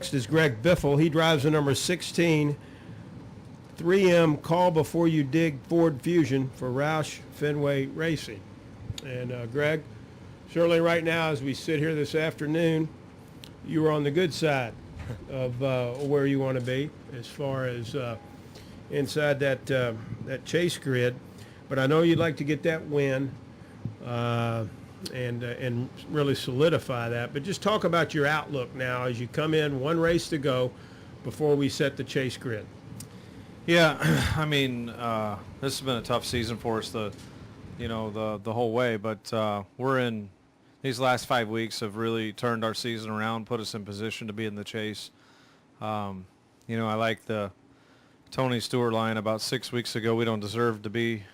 Next is Greg Biffle. He drives the number 16 3M Call Before You Dig Ford Fusion for Roush Fenway Racing. And Greg, certainly right now as we sit here this afternoon, you are on the good side of where you want to be as far as inside that chase grid. But I know you'd like to get that win and really solidify that. But just talk about your outlook now as you come in, one race to go before we set the chase grid. Yeah, I mean, this has been a tough season for us the whole way, but we're in these last 5 weeks have really turned our season around, put us in position to be in the chase. I like the Tony Stewart line about 6 weeks ago. We don't deserve to be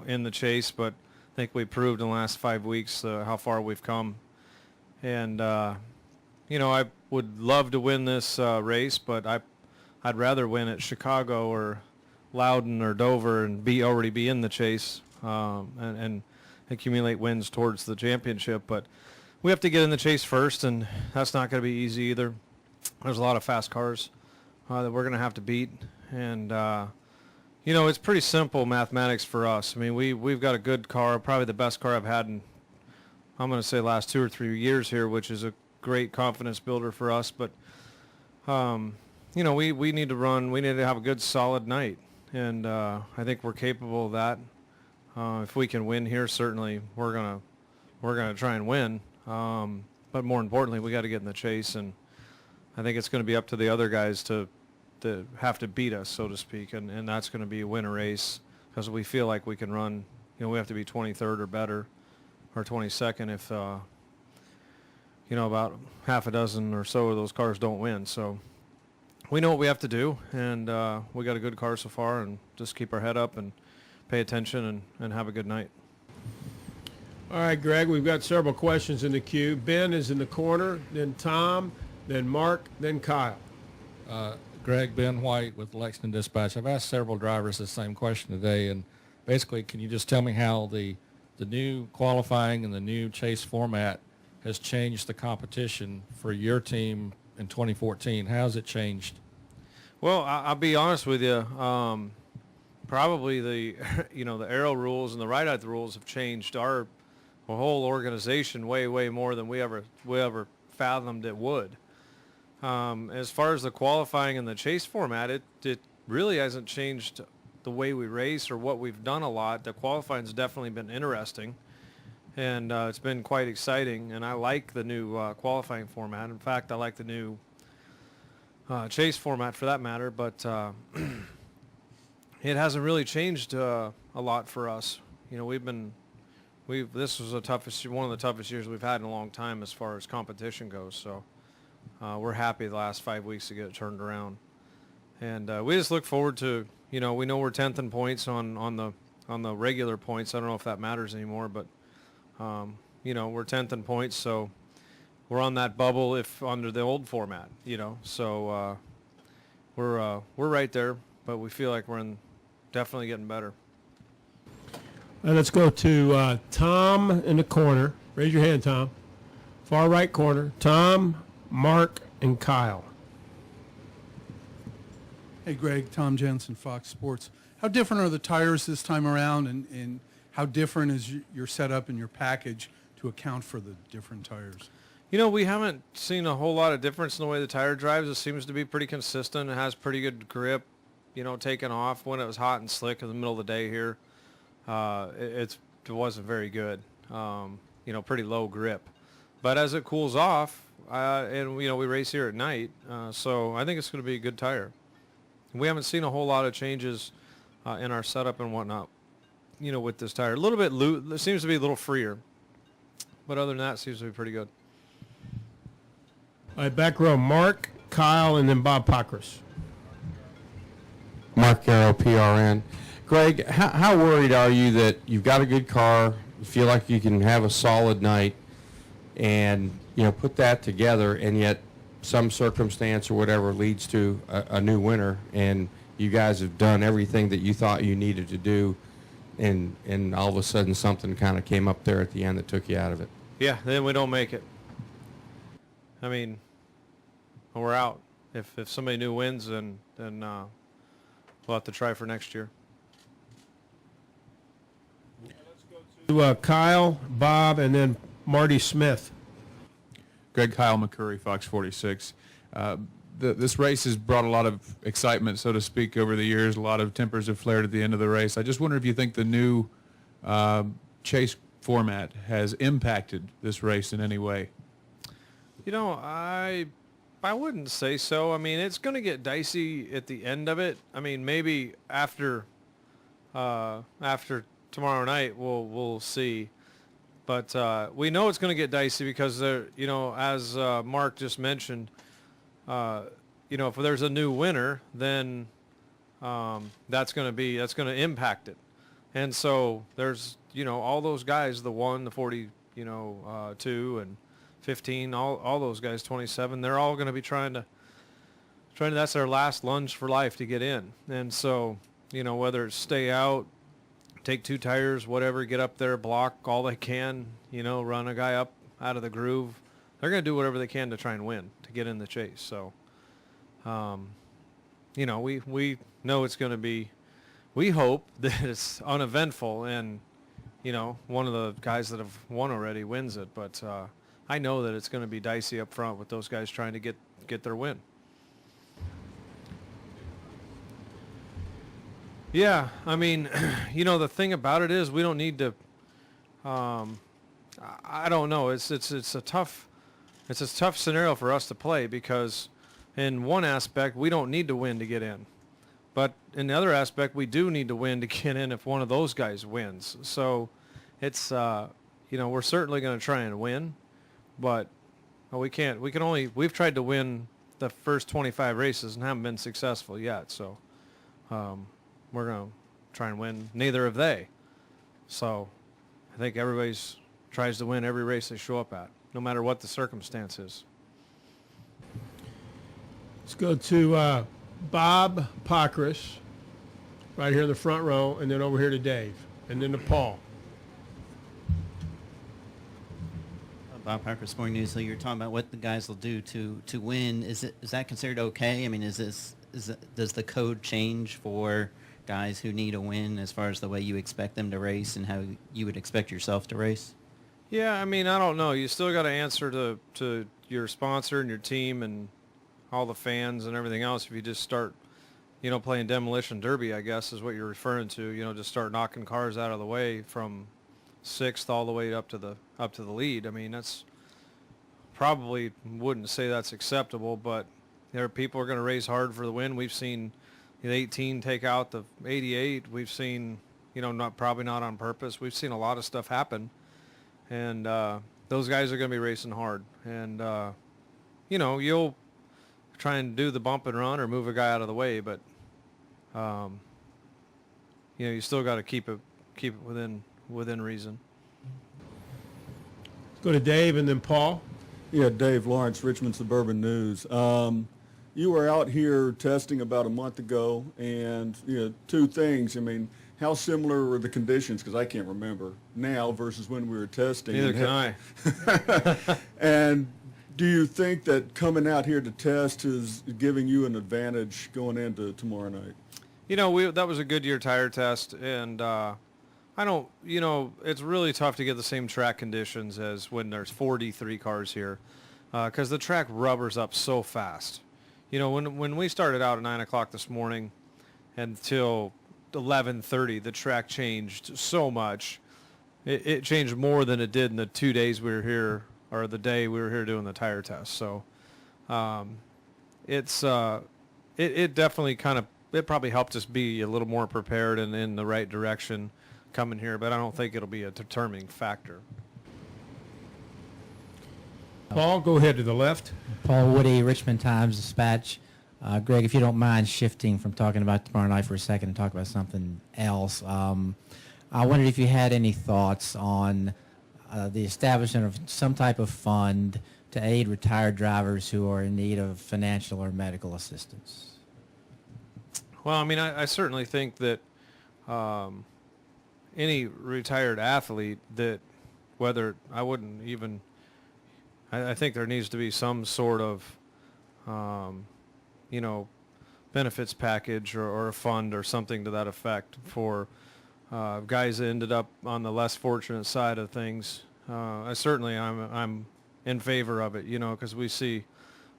in the chase, but I think we proved in the last 5 weeks how far we've come. And, I would love to win this race, but I'd rather win at Chicago or Loudon or Dover and already be in the chase and accumulate wins towards the championship. But we have to get in the chase first, and that's not going to be easy either. There's a lot of fast cars that we're going to have to beat. And, it's pretty simple mathematics for us. I mean, we've got a good car, probably the best car I've had in, I'm going to say, last 2 or 3 years here, which is a great confidence builder for us. But, we need to run. We need to have a good, solid night. And I think we're capable of that. If we can win here, certainly we're gonna try and win. But more importantly, we got to get in the chase, and I think it's going to be up to the other guys to have to beat us, so to speak, and that's going to be a winner race because we feel like we can run. We have to be 23rd or better, or 22nd if about half a dozen or so of those cars don't win. So we know what we have to do, and we got a good car so far, and just keep our head up and pay attention and have a good night. All right, Greg, we've got several questions in the queue. Ben is in the corner, then Tom, then Mark, then Kyle. Greg, Ben White with Lexington Dispatch. I've asked several drivers the same question today, and basically, can you just tell me how the new qualifying and the new chase format has changed the competition for your team in 2014? How has it changed? Well, I'll be honest with you. Probably the the aero rules and the ride-out rules have changed our whole organization way more than we ever fathomed it would. As far as the qualifying and the chase format, it really hasn't changed the way we race or what we've done a lot. The qualifying's definitely been interesting, and it's been quite exciting, and I like the new qualifying format. In fact, I like the new chase format for that matter, but it hasn't really changed a lot for us. This was one of the toughest years we've had in a long time as far as competition goes, so we're happy the last 5 weeks to get it turned around. And we just look forward to, we know we're 10th in points on the regular points. I don't know if that matters anymore, but we're 10th in points, so we're on that bubble if under the old format, So we're right there, but we feel like we're definitely getting better. And let's go to Tom in the corner. Raise your hand, Tom. Far right corner. Tom, Mark, and Kyle. Hey, Greg. Tom Jensen, Fox Sports. How different are the tires this time around, and how different is your setup and your package to account for the different tires? We haven't seen a whole lot of difference in the way the tire drives. It seems to be pretty consistent. It has pretty good grip, taking off when it was hot and slick in the middle of the day here. It wasn't very good, pretty low grip. But as it cools off, and we race here at night, so I think it's going to be a good tire. We haven't seen a whole lot of changes in our setup and whatnot, with this tire. A little bit loose. It seems to be a little freer. But other than that, it seems to be pretty good. All right, back row, Mark, Kyle, and then Bob Pockris. Mark Garrow, PRN. Greg, how worried are you that you've got a good car, you feel like you can have a solid night, and put that together, and yet some circumstance or whatever leads to a new winner, and you guys have done everything that you thought you needed to do, and all of a sudden something kind of came up there at the end that took you out of it? Yeah, then we don't make it. I mean, we're out. If somebody new wins, then we'll have to try for next year. To Kyle, Bob, and then Marty Smith. Greg Kyle McCurry, Fox 46. This race has brought a lot of excitement, so to speak, over the years. A lot of tempers have flared at the end of the race. I just wonder if you think the new chase format has impacted this race in any way. You know, I wouldn't say so. I mean, it's going to get dicey at the end of it. I mean, maybe after tomorrow night we'll see. But we know it's going to get dicey because you know, as Mark just mentioned, you know, if there's a new winner, then that's going to impact it. And so there's, you know, all those guys, the 1, the 40, you know, 2 and 15, all those guys, 27, they're all going to be trying to, that's their last lunge for life to get in. And so, you know, whether it's stay out, take 2 tires, whatever, get up there, block all they can, you know, run a guy up out of the groove. They're going to do whatever they can to try and win, to get in the chase. So, you know, we know it's going to be, we hope that it's uneventful and, you know, one of the guys that have won already wins it. But I know that it's going to be dicey up front with those guys trying to get their win. Yeah, I mean, you know, the thing about it is we don't need to. I don't know. It's a tough scenario for us to play because, in one aspect, we don't need to win to get in, but in the other aspect, we do need to win to get in if one of those guys wins. So, it's you know, we're certainly going to try and win, but we can't. We've tried to win the first 25 races and haven't been successful yet. So. We're going to try and win. Neither have they. So I think everybody's tries to win every race they show up at, no matter what the circumstance is. Let's go to Bob Pockris, right here in the front row, and then over here to Dave, and then to Paul. Bob Parker, Sporting News. So you're talking about what the guys will do to win. Is that considered okay? I mean, does the code change for guys who need a win as far as the way you expect them to race and how you would expect yourself to race? Yeah, I mean, I don't know. You still got to answer to your sponsor and your team and all the fans and everything else. If you just start, you know, playing demolition derby, I guess is what you're referring to. You know, just start knocking cars out of the way from 6th all the way up to the lead. I mean, that's probably wouldn't say that's acceptable, but there are people who are going to race hard for the win. We've seen the 18 take out the 88. We've seen, you know, probably not on purpose. We've seen a lot of stuff happen, and those guys are going to be racing hard. And you know, you'll try and do the bump and run or move a guy out of the way, but you know, you still got to keep it within reason. Go to Dave and then Paul. Yeah, Dave Lawrence, Richmond Suburban News. You were out here testing about a month ago, and you know, 2 things. I mean, how similar were the conditions? Because I can't remember now versus when we were testing. Neither can I. And do you think that coming out here to test is giving you an advantage going into tomorrow night? You know, that was a Goodyear tire test, and I don't, you know, it's really tough to get the same track conditions as when there's 43 cars here, because the track rubbers up so fast. You know, when we started out at 9 o'clock this morning until 11:30, the track changed so much. It changed more than it did in the 2 days we were here, or the day we were here doing the tire test. So it definitely it probably helped us be a little more prepared and in the right direction coming here, but I don't think it'll be a determining factor. Paul, go ahead to the left. Paul Woody, Richmond Times-Dispatch. Greg, if you don't mind shifting from talking about tomorrow night for a second and talk about something else, I wondered if you had any thoughts on the establishment of some type of fund to aid retired drivers who are in need of financial or medical assistance. Well, I mean, I certainly think that any retired athlete that, whether I wouldn't even, I think there needs to be some sort of you know, benefits package or a fund or something to that effect for guys that ended up on the less fortunate side of things. I'm in favor of it, you know, because we see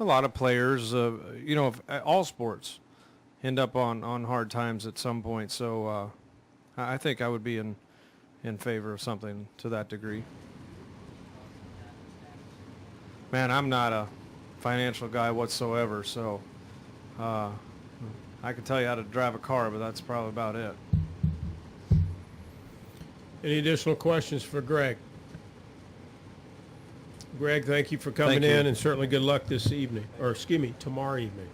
a lot of players, you know, all sports end up on hard times at some point. So I think I would be in favor of something to that degree. Man, I'm not a financial guy whatsoever, so I can tell you how to drive a car, but that's probably about it. Any additional questions for Greg? Greg, thank you for coming Thank you. in, and certainly good luck this evening, or excuse me, tomorrow evening.